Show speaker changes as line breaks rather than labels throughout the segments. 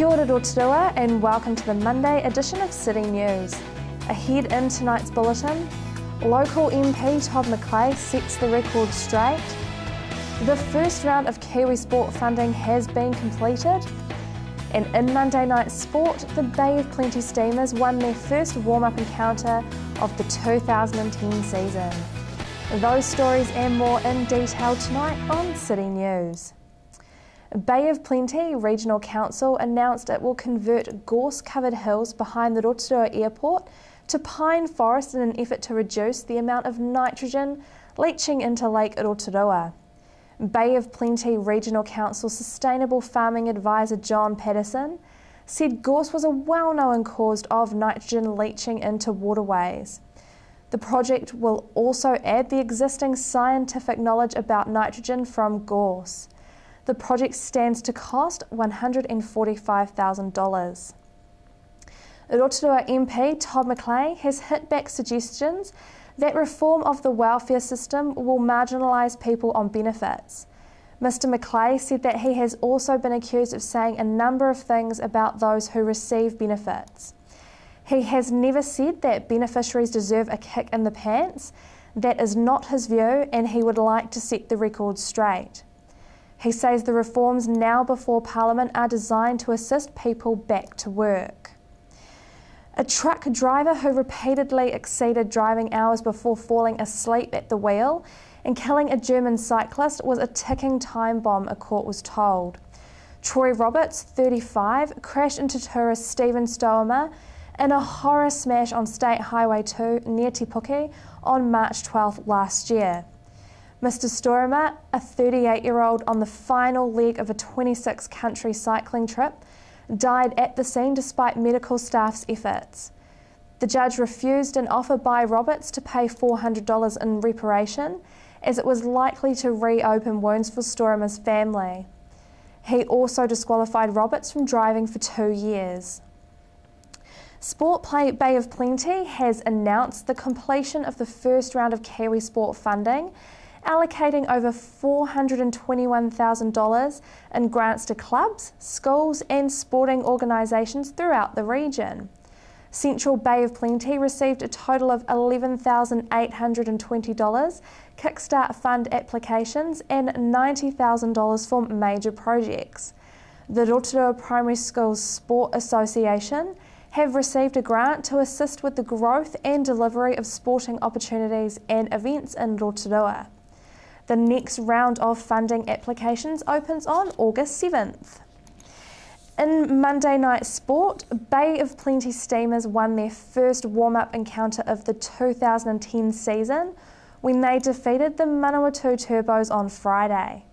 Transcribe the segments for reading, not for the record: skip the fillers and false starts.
Kia ora Rotorua and welcome to the Monday edition of City News. Ahead in tonight's bulletin, local MP Todd McClay sets the record straight. The first round of Kiwi sport funding has been completed. And in Monday night sport, the Bay of Plenty Steamers won their first warm-up encounter of the 2010 season. Those stories and more in detail tonight on City News. Bay of Plenty Regional Council announced it will convert gorse-covered hills behind the Rotorua Airport to pine forest in an effort to reduce the amount of nitrogen leaching into Lake Rotorua. Bay of Plenty Regional Council Sustainable Farming Advisor John Patterson said gorse was a well-known cause of nitrogen leaching into waterways. The project will also add the existing scientific knowledge about nitrogen from gorse. The project stands to cost $145,000. Rotorua MP Todd McClay has hit back suggestions that reform of the welfare system will marginalise people on benefits. Mr McClay said that he has also been accused of saying a number of things about those who receive benefits. He has never said that beneficiaries deserve a kick in the pants. That is not his view, and he would like to set the record straight. He says the reforms now before Parliament are designed to assist people back to work. A truck driver who repeatedly exceeded driving hours before falling asleep at the wheel and killing a German cyclist was a ticking time bomb, a court was told. Troy Roberts, 35, crashed into tourist Stephen Stoermer in a horror smash on State Highway 2 near Te Puke on March 12th last year. Mr Stoermer, a 38-year-old on the final leg of a 26-country cycling trip, died at the scene despite medical staff's efforts. The judge refused an offer by Roberts to pay $400 in reparation, as it was likely to reopen wounds for Stoermer's family. He also disqualified Roberts from driving for 2 years. Sport Bay of Plenty has announced the completion of the first round of Kiwi sport funding, allocating over $421,000 in grants to clubs, schools and sporting organisations throughout the region. Central Bay of Plenty received a total of $11,820 Kickstart Fund applications and $90,000 for major projects. The Rotorua Primary Schools Sport Association have received a grant to assist with the growth and delivery of sporting opportunities and events in Rotorua. The next round of funding applications opens on August 7th. In Monday night sport, Bay of Plenty Steamers won their first warm-up encounter of the 2010 season when they defeated the Manawatu Turbos on Friday.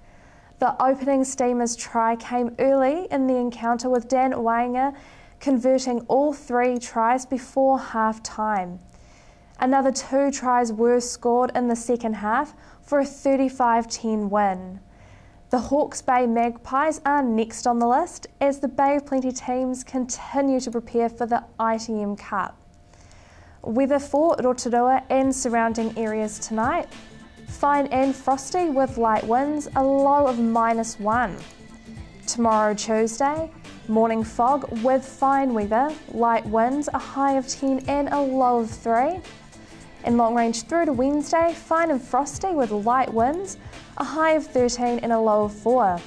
The opening Steamers try came early in the encounter with Dan Wainga converting all 3 tries before half-time. Another 2 tries were scored in the second half for a 35-10 win. The Hawke's Bay Magpies are next on the list as the Bay of Plenty teams continue to prepare for the ITM Cup. Weather for Rotorua and surrounding areas tonight: fine and frosty with light winds, a low of -1. Tomorrow Tuesday, morning fog with fine weather, light winds, a high of 10 and a low of 3. And long range through to Wednesday, fine and frosty with light winds, a high of 13 and a low of 4.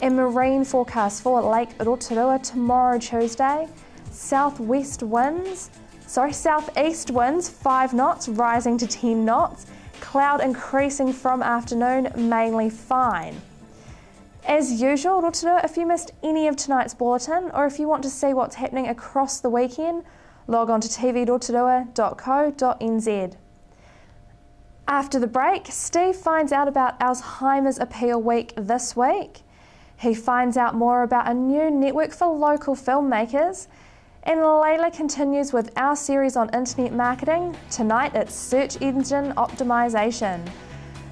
And marine forecast for Lake Rotorua tomorrow Tuesday, southeast winds 5 knots rising to 10 knots, cloud increasing from afternoon, mainly fine. As usual, Rotorua, if you missed any of tonight's bulletin or if you want to see what's happening across the weekend, log on to tvrotorua.co.nz. After the break, Steve finds out about Alzheimer's Appeal Week this week. He finds out more about a new network for local filmmakers. And Layla continues with our series on internet marketing. Tonight it's search engine optimization.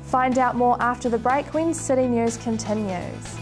Find out more after the break when City News continues.